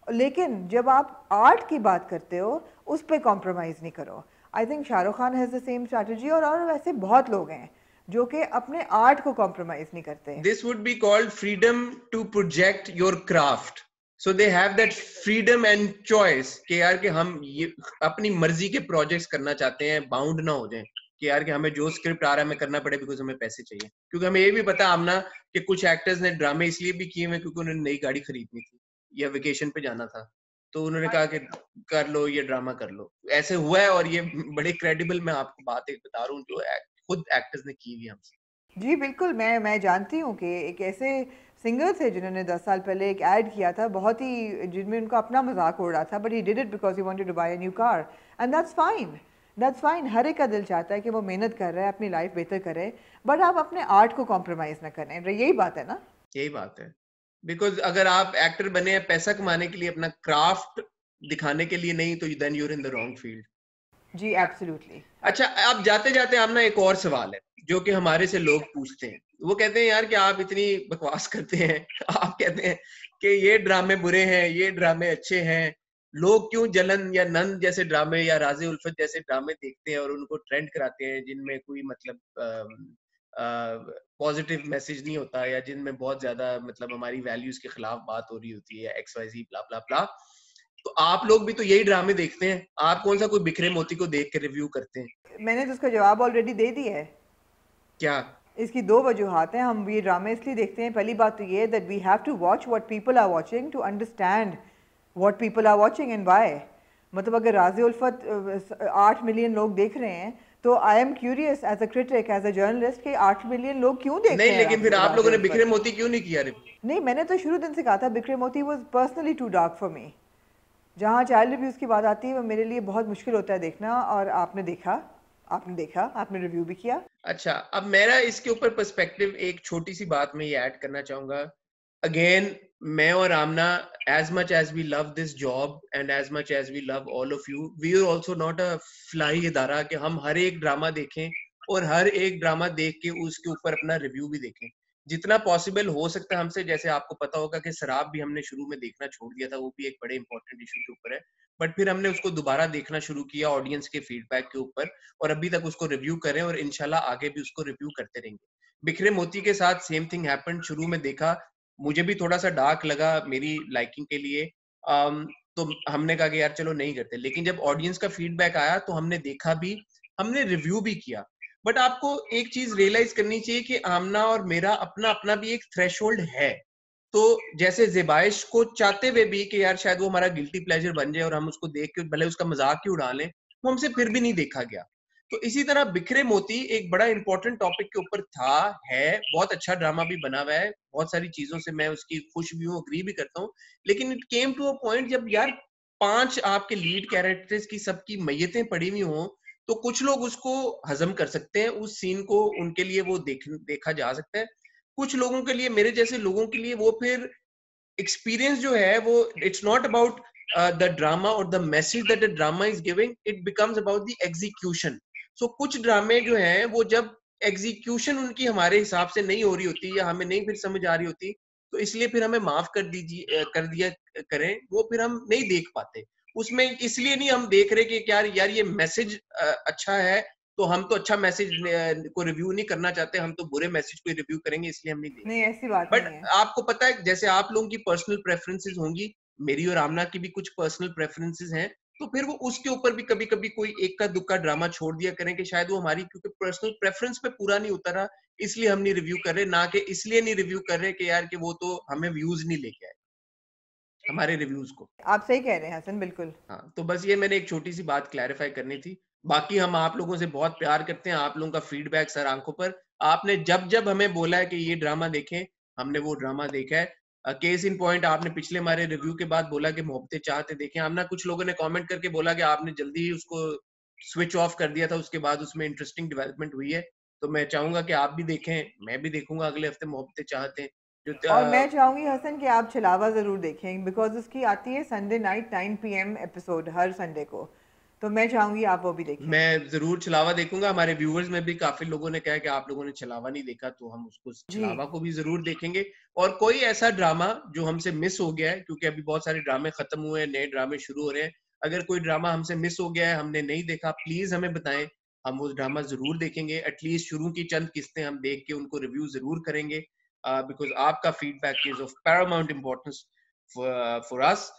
लेकिन जब आप आर्ट की बात करते हो उस पर कॉम्प्रोमाइज़ नहीं करो। I think Shahrukh Khan has the same strategy, और वैसे बहुत लोग हैं जो कि अपने आर्ट को कॉम्प्रोमाइज़ नहीं करते। This would be called freedom to project your craft. So they have that freedom and choice कि यार कि हम ये अपनी मर्जी के प्रोजेक्ट्स करना चाहते हैं, बाउंड ना हो जाएं कि यार कि हमें जो स्क्रिप्ट आ रहा है हमें करना पड़े बिकॉज हमें पैसे चाहिए। क्योंकि हमें ये भी पता आमना कि कुछ एक्टर्स ने ड्रामे इसलिए भी किए हुए क्योंकि उन्होंने नई गाड़ी खरीदनी थी या वेकेशन पे जाना था, तो उन्होंने कहा कि कर लो ये ड्रामा कर लो। ऐसे हुआ है, और ये बड़े क्रेडिबल मैं आपको बात एक बता रहा हूँ जो खुद एक्टर्स ने की हुई हमसे। जी बिल्कुल, मैं जानती हूँ कि एक ऐसे सिंगर थे जिन्होंने 10 साल पहले एक ऐड किया था, बहुत ही जिनमें उनका अपना मजाक उड़ रहा था, but he did it because he wanted to buy a new car, and that's fine. हर एक का दिल चाहता है कि वो मेहनत कर रहा है, अपनी लाइफ बेहतर करे, बट आप अपने आर्ट को कॉम्प्रोमाइज़ ना करें, यही बात है ना। यही बात है, बिकॉज अगर आप एक्टर बने हैं पैसा कमाने के लिए, अपना क्राफ्ट दिखाने के लिए नहीं, तो then you're in the wrong field. जी एब्सोल्युटली। अच्छा, अब जाते जाते हम ना एक और सवाल है जो कि हमारे से लोग पूछते हैं। वो कहते हैं यार कि आप इतनी बकवास करते हैं आप कहते हैं कि ये ड्रामे बुरे हैं, ये ड्रामे अच्छे हैं, लोग क्यों जलन या नंद जैसे ड्रामे या राज़े उल्फत जैसे ड्रामे देखते हैं और उनको ट्रेंड कराते हैं जिनमें कोई मतलब पॉजिटिव मैसेज नहीं होता, या जिनमें बहुत ज्यादा मतलब हमारी वैल्यूज के खिलाफ बात हो रही होती है, एक्स वाई जी ब्ला ब्ला ब्ला। तो आप लोग भी तो यही ड्रामे देखते हैं, आप कौन सा कोई बिखरे मोती को देख के रिव्यू करते हैं? मैंने तो उसका जवाब ऑलरेडी दे दिया है। क्या? इसकी दो वजूहात हैं, हम ये ड्रामे इसलिए देखते हैं। पहली बात तो ये that we have to watch what people are watching to understand what people are watching and why. मतलब अगर राज़ी उल्फत 8 मिलियन लोग देख रहे हैं, तो I am curious as a critic, as a journalist, कि 8 मिलियन लोग क्यों देख नहीं, रहे हैं लेकिन फिर आप राज़ी लोगों ने बिखरे उल्फत। मोती क्यों नहीं किया रिव्यू? नहीं, मैंने तो शुरू दिन से कहा था Bikhre Moti was personally too dark for me. जहाँ चाइल्ड रिव्यूज़ की बात आती है वो मेरे लिए बहुत मुश्किल होता है देखना, और आपने रिव्यू भी किया। अच्छा, अब मेरा इसके ऊपर पर्सपेक्टिव, एक छोटी सी बात मैं ये ऐड करना चाहूंगा। अगेन, मैं और Amna, as much as we love this job and as much as we love all of you, we are also not a fly इदारा कि हम हर एक ड्रामा देखें और हर एक ड्रामा देख के उसके ऊपर अपना रिव्यू भी देखें। जितना पॉसिबल हो सकता है हमसे, जैसे आपको पता होगा कि शराब भी हमने शुरू में देखना छोड़ दिया था, वो भी एक बड़े इंपॉर्टेंट इशू के ऊपर है, बट फिर हमने उसको दोबारा देखना शुरू किया ऑडियंस के फीडबैक के ऊपर, और अभी तक उसको रिव्यू करें और इंशाल्लाह आगे भी उसको रिव्यू करते रहेंगे। बिखरे मोती के साथ सेम थिंग हैपेंड। शुरू में देखा, मुझे भी थोड़ा सा डार्क लगा मेरी लाइकिंग के लिए, तो हमने कहा कि यार चलो नहीं करते, लेकिन जब ऑडियंस का फीडबैक आया तो हमने देखा भी, हमने रिव्यू भी किया। बट आपको एक चीज रियलाइज करनी चाहिए कि आमना और मेरा अपना अपना भी एक थ्रेशोल्ड है। तो जैसे ज़ेबाइश को चाहते हुए भी कि यार शायद वो हमारा गिल्टी प्लेजर बन जाए और हम उसको देख के भले उसका मजाक ही उड़ा लें, वो हमसे फिर भी नहीं देखा गया। तो इसी तरह बिखरे मोती एक बड़ा इंपॉर्टेंट टॉपिक के ऊपर था, है, बहुत अच्छा ड्रामा भी बना हुआ है, बहुत सारी चीजों से मैं उसकी खुश भी हूँ, अग्री भी करता हूँ, लेकिन it came to a point जब यार 5 आपके लीड कैरेक्टर्स की सबकी मैयतें पड़ी हुई हों, तो कुछ लोग उसको हजम कर सकते हैं, उस सीन को उनके लिए वो देखा जा सकता है। कुछ लोगों के लिए, मेरे जैसे लोगों के लिए, वो फिर एक्सपीरियंस जो है वो, it's not about the drama और the message that the drama is giving, it becomes about the execution. So कुछ ड्रामे जो हैं वो जब एग्जीक्यूशन उनकी हमारे हिसाब से नहीं हो रही होती या हमें नहीं फिर समझ आ रही होती, तो इसलिए फिर हमें माफ कर दीजिए, कर दिया करें, वो फिर हम नहीं देख पाते। उसमें इसलिए नहीं हम देख रहे कि क्या यार ये मैसेज अच्छा है, तो हम तो अच्छा मैसेज को रिव्यू नहीं करना चाहते, हम तो बुरे मैसेज को रिव्यू करेंगे, इसलिए हम नहीं देख नहीं, रहे। ऐसी बात बट नहीं है। आपको पता है, जैसे आप लोगों की पर्सनल प्रेफरेंसेस होंगी, मेरी और आमना की भी कुछ पर्सनल प्रेफरेंसेस हैं, तो फिर वो उसके ऊपर भी कभी कभी कोई एक का दुक्का ड्रामा छोड़ दिया करें कि शायद वो हमारी क्योंकि पर्सनल प्रेफरेंस पे पूरा नहीं उतरा, इसलिए हम नहीं रिव्यू कर रहे, ना कि इसलिए नहीं रिव्यू कर रहे कि यार कि वो तो हमें व्यूज नहीं लेके आए हमारे रिव्यूज को। आप सही कह रहे हैं हसन, बिल्कुल। हाँ, तो बस ये मैंने एक छोटी सी बात क्लैरिफाई करनी थी। बाकी हम आप लोगों से बहुत प्यार करते हैं, आप लोगों का फीडबैक सर आंखों पर। आपने जब जब हमें बोला है कि ये ड्रामा देखें, हमने वो ड्रामा देखा है। केस इन पॉइंट, आपने पिछले हमारे रिव्यू के बाद बोला कि मोहब्बतें चाहते देखें, हमने कुछ लोगों ने कमेंट करके बोला कि आपने जल्दी ही उसको स्विच ऑफ कर दिया था, उसके बाद उसमें इंटरेस्टिंग डेवलपमेंट हुई है। तो मैं चाहूंगा कि आप भी देखें, मैं भी देखूंगा अगले हफ्ते मोहब्बतें चाहते हैं जो और मैं चाहूँगी हसन कि आप छलावा ज़रूर देखें, बिकॉज उसकी आती है संडे नाइट 9 PM एपिसोड हर संडे को, तो मैं चाहूँगी आप वो भी देखें। मैं जरूर छलावा देखूंगा। हमारे व्यूअर्स में भी काफी लोगों ने कहा कि आप लोगों ने छलावा नहीं देखा, तो हम उसको जी। छलावा को भी जरूर देखेंगे। और कोई ऐसा ड्रामा जो हमसे मिस हो गया है, क्योंकि अभी बहुत सारे ड्रामे खत्म हुए हैं, नए ड्रामे शुरू हो रहे हैं, अगर कोई ड्रामा हमसे मिस हो गया है, हमने नहीं देखा, प्लीज हमें बताएं, हम वो ड्रामा जरूर देखेंगे। एटलीस्ट शुरू की चंद किस्तें हम देख के उनको रिव्यू जरूर करेंगे, बिकॉज आपका feedback is of Paramount importance for us.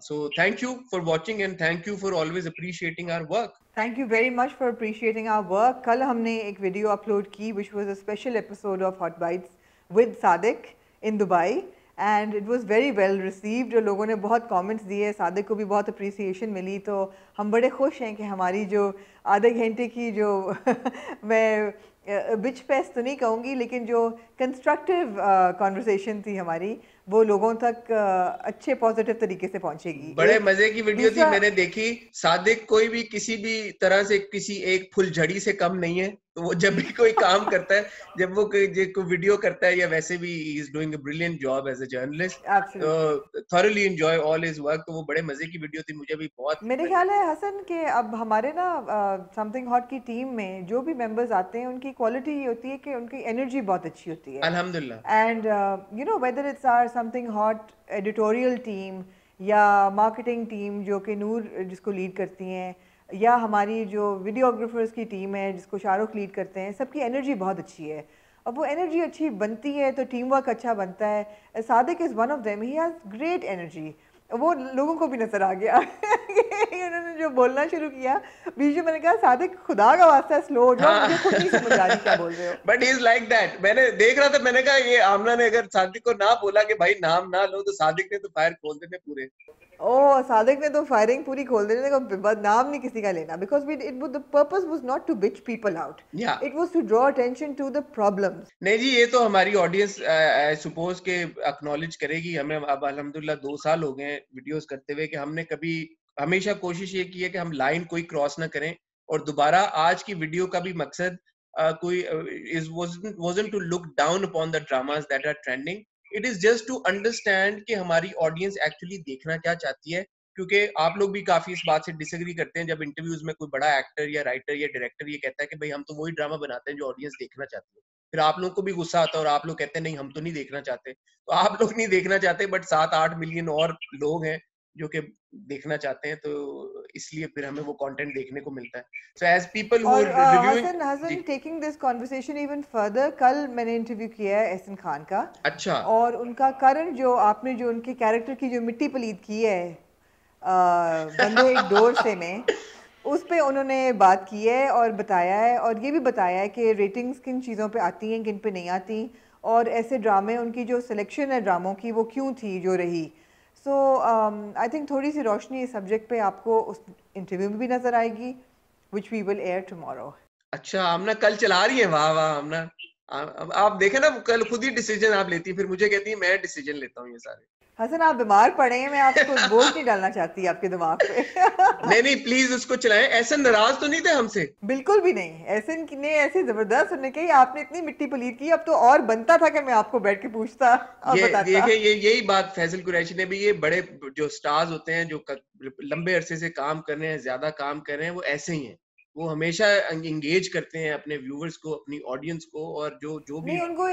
So thank you for watching and thank you for always appreciating our work. Thank you very much for appreciating our work. कल हमने एक वीडियो अपलोड की which was a special episode of hot bites with Sadiq in Dubai, and it was very well received. लोगों ने बहुत comments दिए, सादिक को भी बहुत अप्रिसिएशन मिली, तो हम बड़े खुश हैं कि हमारी जो आधे घंटे की जो मैं बिच फेस्ट तो नहीं कहूँगी, लेकिन जो कंस्ट्रक्टिव कॉन्वर्सेशन थी हमारी वो लोगों तक अच्छे पॉजिटिव तरीके से पहुंचेगी। बड़े एक मजे की वीडियो थी, दूसरा मैंने देखी। सादिक कोई भी किसी भी तरह से किसी एक फुलझड़ी से कम नहीं है, तो वो जब भी कोई काम करता है, जब वो कोई वीडियो करता है या वैसे भी he is doing a brilliant job as a journalist, absolutely thoroughly enjoy all his work. तो वो बड़े मजे की वीडियो थी, मुझे भी बहुत मेरे ख्याल है हसन कि अब हमारे ना समथिंग हॉट की टीम में जो भी मेंबर्स आते हैं उनकी क्वालिटी ये होती है कि उनकी एनर्जी बहुत अच्छी होती है। अल्हम्दुलिल्लाह। And you know whether it's or something hot editorial team या मार्केटिंग टीम जो कि नूर जिसको लीड करती हैं, या हमारी जो वीडियोग्राफर्स की टीम है जिसको शाहरुख लीड करते हैं, सबकी एनर्जी बहुत अच्छी है। अब वो एनर्जी अच्छी बनती है तो टीम वर्क अच्छा बनता है। Sadiq is one of them, he has great energy. वो लोगों को भी नजर आ गया उन्होंने जो बोलना शुरू किया बीच में, मैंने कहा सादिक खुदा का वास्ता स्लो हो जाओ, मुझे खुद नहीं समझ आ रही क्या बोल रहे हो। But is like that. मैंने देख रहा था, मैंने कहा ये आमना ने अगर सादिक को ना बोला कि भाई नाम ना लो, तो सादिक ने तो फायर खोल देने पूरे। ओ सादिक ने तो फायरिंग पूरी खोल देने को, बदनाम नहीं किसी का लेना, because the purpose was not to bitch people out, या it was to draw attention to the problems. नहीं जी, ये तो हमारी ऑडियंस आई सपोज के एक्नॉलेज करेगी। हमें अब अल्हम्दुलिल्लाह 2 साल हो गए हैं वीडियोस करते हुए, कि हमने कभी हमेशा कोशिश ये की है कि हम लाइन कोई क्रॉस ना करें। और दोबारा आज की वीडियो का भी मकसद कोई is wasn't to look down upon the dramas that are trending. It is just to understand कि हमारी ऑडियंस एक्चुअली देखना क्या चाहती है। क्योंकि आप लोग भी काफी इस बात से डिसएग्री करते हैं जब इंटरव्यूज में कोई बड़ा एक्टर या राइटर या डायरेक्टर ये कहता है कि भाई हम तो वही ड्रामा बनाते हैं जो ऑडियंस देखना चाहती है। फिर आप लोगों को भी गुस्सा आता है और आप लोग कहते हैं नहीं हम तो नहीं देखना चाहते। तो आप लोग नहीं देखना चाहते, बट 7-8 मिलियन और लोग हैं जो कि देखना चाहते हैं, तो इसलिए फिर हमें वो कंटेंट देखने को मिलता है। So as people who are reviewing Hasan Hasan ji. Taking this conversation even further, कल मैंने इंटरव्यू किया है एहसन खान का, अच्छा। और उनका करंट जो आपने जो उनके कैरेक्टर की जो मिट्टी पलीद की है बंदे एक डोर से में, उस पे उन्होंने बात की है और बताया है, और ये भी बताया है कि रेटिंग्स किन चीज़ों पे आती हैं किन पे नहीं आती, और ऐसे ड्रामे उनकी जो सिलेक्शन है ड्रामों की वो क्यों थी जो रही। सो आई थिंक थोड़ी सी रोशनी इस सब्जेक्ट पे आपको उस इंटरव्यू में भी नज़र आएगी, which we will air tomorrow. अच्छा, आमना कल चला रही है, वाह वाह आमना। अब आप देखे ना, कल खुद ही डिसीजन आप लेती है, फिर मुझे कहती है मैं डिसीजन लेता हूँ ये सारे। हसन आप बीमार पड़े हैं, मैं आपको बोझ नहीं डालना चाहती आपके दिमाग पे नहीं नहीं, प्लीज उसको चलाएं। ऐसा नाराज तो नहीं थे हमसे? बिल्कुल भी नहीं। ऐसे ने ऐसे जबरदस्त उन्होंने कही आपने इतनी मिट्टी पलीद की, अब तो और बनता था कि मैं आपको बैठ के पूछता और ये बताता। देखिए, यही बात फैसल कुरैशी ने भी, ये बड़े जो स्टार्स होते हैं जो लंबे अरसे से काम कर रहे हैं, ज्यादा काम कर रहे हैं, वो ऐसे ही हैं। वो हमेशा एंगेज करते हैं अपने व्यूवर्स को, अपनी ऑडियंस को, और जो जो भी नहीं, उनको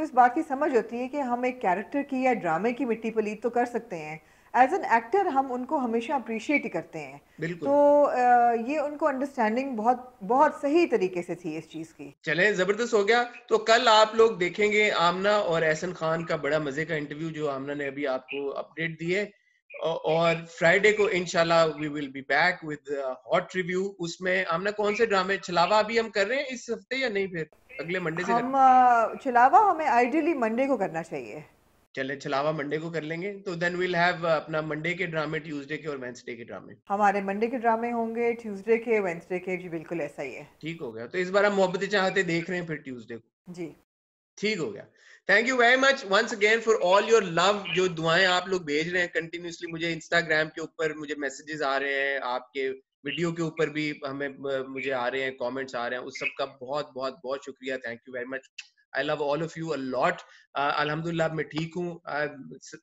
इस बात की समझ होती है कि हम एक कैरेक्टर की या ड्रामे की मिट्टी पलीद तो कर सकते हैं, एज एन एक्टर हम उनको हमेशा अप्रिशिएट ही करते हैं। बिल्कुल। तो ये उनको अंडरस्टैंडिंग बहुत बहुत सही तरीके से थी इस चीज़ की। चले, जबरदस्त हो गया। तो कल आप लोग देखेंगे आमना और एहसन खान का बड़ा मजे का इंटरव्यू, जो आमना ने अभी आपको अपडेट दी है। और फ्राइडे को इंशाल्लाह we will be back with hot review. उसमें आमना कौन से ड्रामे, छलावा अभी हम कर रहे हैं इस हफ्ते या नहीं, फिर अगले मंडे से हम कर? छलावा हमें आइडियली मंडे को करना चाहिए। चले, छलावा मंडे को कर लेंगे। तो देन विल हैव अपना मंडे के ड्रामे, ट्यूसडे के और वेंसडे के ड्रामे। हमारे मंडे के ड्रामे होंगे, ट्यूसडे के, वेंसडे के, जी बिल्कुल ऐसा ही है। ठीक हो गया। तो इस बार हम मोहब्बतें चाहते देख रहे हैं फिर ट्यूसडे को। जी ठीक हो गया। Thank you very much once again for all your love. जो दुआएं आप लोग भेज रहे हैं कंटिन्यूसली, मुझे इंस्टाग्राम के ऊपर मुझे मैसेजेस आ रहे हैं, आपके वीडियो के ऊपर भी हमें मुझे आ रहे हैं, कमेंट्स आ रहे हैं, उस सब का बहुत बहुत बहुत शुक्रिया। Thank you very much. I love all of you a lot. अल्हम्दुलिल्लाह मैं ठीक हूँ।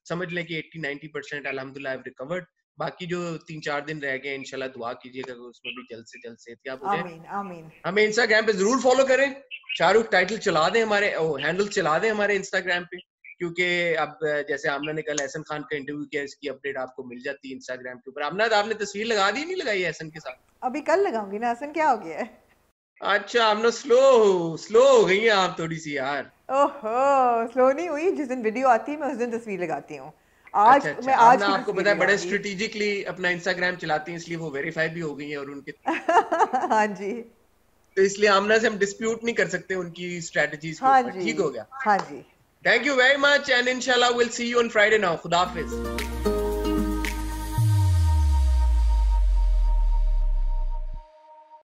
समझ लें कि 80-90% अल्हम्दुलिल्लाह आई हैव रिकवर्ड। बाकी जो 3-4 दिन रह गए, इंशाल्लाह दुआ कीजिएगा कि उसमें भी जल्द से जल्द सेहतियाब हो जाए। आमीन आमीन। हमें इंस्टाग्राम पे जरूर फॉलो करें। शाहरुख टाइटल चला दें, हमारे हैंडल चला दें हमारे इंस्टाग्राम पे, क्योंकि अब जैसे आमना ने कल एहसन खान का इंटरव्यू किया, इसकी अपडेट आपको मिल जाती है इंस्टाग्राम के ऊपर। आमना, आपने तस्वीर लगा दी नहीं लगाई एहसन के साथ? अभी कल लगाऊंगी ना हसन, क्या हो गया है? अच्छा, आमना स्लो स्लो हो गई हैं आप थोड़ी सी यार। ओहो, स्लो नहीं हुई, जिस दिन वीडियो आती है मैं उस दिन तस्वीर लगाती हूँ। आज अच्छा अच्छा, मैं आज आमना की आपको तस्वीर पता है बड़े लगाऊंगी स्ट्रेटेजिकली अपना इंस्टाग्राम चलाती हैं, इसलिए वो वेरीफाई भी हो गई है और उनके हाँ जी तो इसलिए आमना से हम डिस्प्यूट नहीं कर सकते उनकी स्ट्रेटजीज के हाँ ऊपर। जी ठीक हो गया। हाँ जी। Thank you very much and इंशाल्लाह will see you on Friday now. खुदा हाफिज।